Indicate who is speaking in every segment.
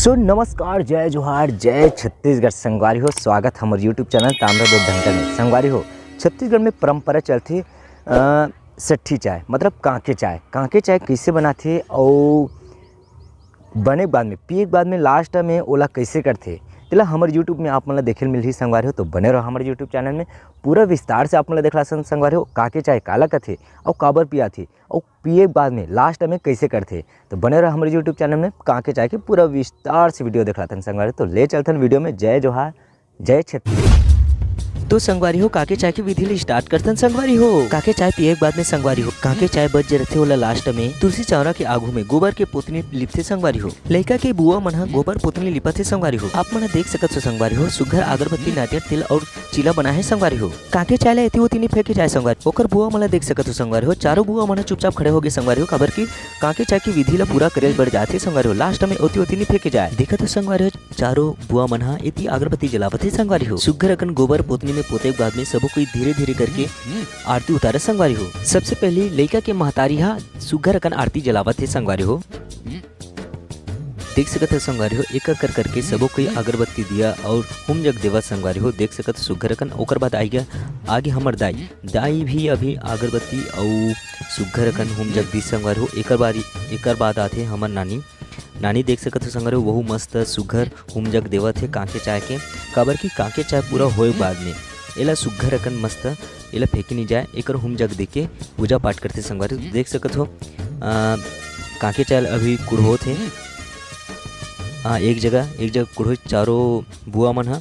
Speaker 1: नमस्कार, जय जोहार, जय छत्तीसगढ़। संगवारी हो, स्वागत हमारे यूट्यूब चैनल ताम्रध्वज धंटा में। संगवारी हो, छत्तीसगढ़ में परंपरा चलती सट्ठी चाय मतलब कांके चाय। कांके चाय कैसे बनाते और बने के बाद में पिए के बाद में लास्ट में ओला कैसे करते तेला हमारे यूट्यूब में आप मन देखे मिलही। संगवारी हो तो बने रहो हमारे यूट्यूब चैनल में, पूरा विस्तार से आप मन देखला। संगवारी हो, काके चाय काला कथे और काबर पियाथे और पिए के बाद में लास्ट में कैसे करते, तो बने रहो हमारे यूट्यूब चैनल में। काके चाय के पूरा विस्तार से वीडियो देखला था संगवारी। तो ले चलते वीडियो में। जय जोहार, जय छत्तीसगढ़। तो संगवारी हो, काके चाय की विधि ले स्टार्ट करते हैं। संगवारी हो, काके चाय पिए के बाद में संगवारी हो काके चाय बच जे रथे ओला लास्ट में तुलसी चौरा के आगू में गोबर के पोतनी लिपथे। संगवारी हो, लइका के बुआ मन गोबर पोतनी लिपथे। संगवारी हो, आप मन देख सकत हो संगवारी हो, सुघर अगरबत्ती, नारियल तेल और चीला बना है। संगवारी हो, काके चाय ला एती ओती नहीं फेंके जाए। संगवारी ओकर बुआ मन देख सकत हो। संगवारी हो, चारों बुआ मन चुपचाप खड़े हो गए। संगवारी हो, काबर की काके चाय की विधि ला पूरा करे बढ़ जाते। संगवारी हो, लास्ट में ओती ओती नहीं फेंके जाए। देखत हो संगवारी हो, चारों बुआ मन एती अगरबत्ती जलावथे। संगवारी हो, सुघर अकन गोबर पोतनी में पोते के बाद में सबो कोई धीरे धीरे करके आरती उतारे। संगवारी हो, सबसे पहले लइका के महतारी हा सुघर अकन आरती जलावत है। संगवारी हो, देख सकत है संगवारी हो, एक कर करके सबो कोई अगरबत्ती दिया और होम जग देवा। संगवारी हो, देख सकत सुघर अकन। ओकर बाद आई गया आगे हमर दाई भी अभी अगरबत्ती और सुघर अकन होम जग दी। संगवारी हो, एकर बाद आते हमर नानी देख सकत हो। संगवारी हो, वहु मस्त सुघर होम जग देवत है कांके चाय के। काबर की कांके चाय पूरा होए बाद में एला सुघर अकन मस्त एला फेंकी नहीं जाए, एकर होम जग दे के पूजा पाठ करते। संगवारी देख सकत हो, कांके चाय अभी कुड़होत है। एक जगह कुड़हो चारों बुआ मन हा।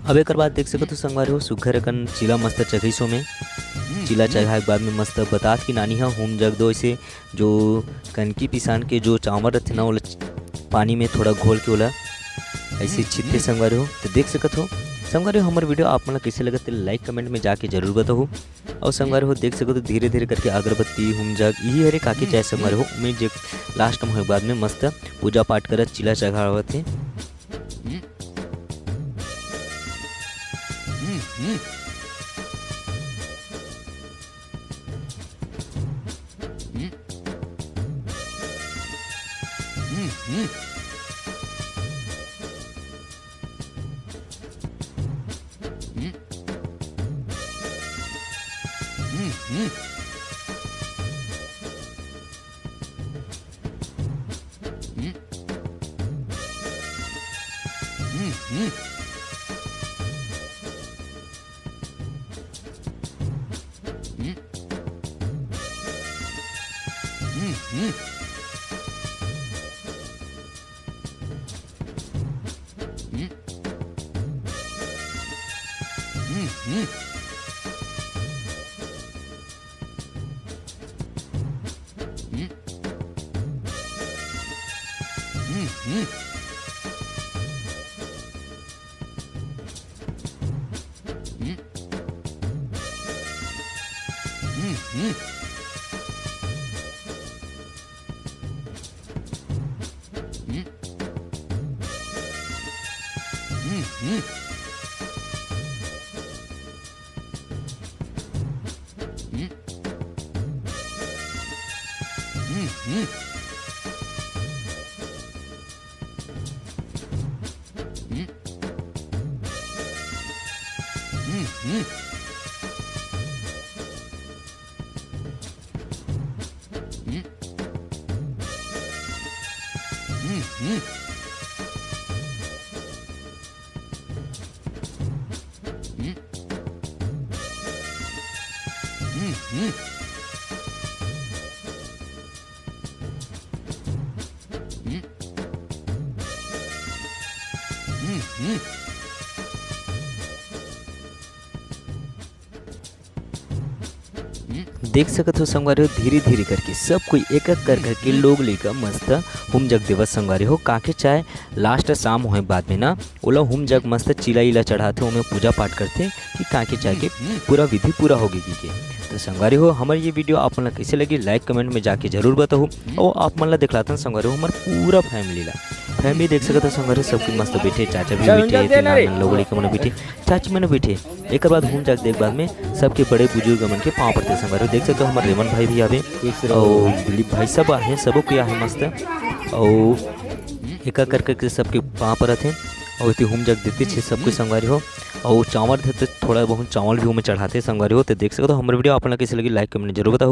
Speaker 1: अब एक बाद देख सकत हो संगवारी हो, सुघर अकन चीला मस्त चघईसो में चीला चढ़ाए के बाद में मस्त बतात की नानी हा होम जग दो। ऐसे जो कनकी पिसान के जो चावल रहते ना, ओला पानी में थोड़ा घोल के ओला ऐसे छिटते। संगवारी हो, तो देख सकत हो संगवारी हो, हमारे वीडियो आप मन कैसे लगे तो लाइक कमेंट में जाके जरूर बताओ। और संगवारी हो, देख सकते हो धीरे धीरे करके अगरबत्ती होम जग यही हरे काके चाय। संगवारी हो, मैं जे लास्ट में बाद में मस्त पूजा पाठ करत चिला चढ़ावत है। देख सकत हो संगवारी हो, धीरे धीरे करके सब कोई एक एक कर करके लोग लेकर मस्त होम जग देवत। संगवारी हो, काके चाय लास्ट शाम होए बाद में ना ओला होम जग मस्त चिला इला चढ़ाते, उनमें पूजा पाठ करते कि काके चाय के पूरा विधि पूरा होगी के। तो संगवारी हो, हमारी ये वीडियो आप मन कैसे लगी लाइक कमेंट में जाके जरूर बताओ। और आप मन ला दिखलाते हैं संगवारी हो, हमारे पूरा फैमिली देख सकते हो। संगवारी सबके मस्त बैठे, चाचा भी बैठे, लोग लेके मन बैठे, चाची मन बैठे। एक बाद होम जग देख बाद में सबके बड़े बुजुर्ग मन के पाँव पड़ते। संगवारी हो, देख सकते हो हमारे रेमन भाई भी आवे और दिलीप भाई सब आहे, सबो के आहे मस्त। और
Speaker 2: एक करके सबके पाँव पर थे और इतनी हम जग देती छे सबके संगवारी हो। और चावल थे तो थोड़ा बहुत चावल भी हमें चढ़ाते संगवारी हो। तो देख सकते हो हमारे वीडियो आप कैसी लगी लाइक कमेंट जरूर बताओ।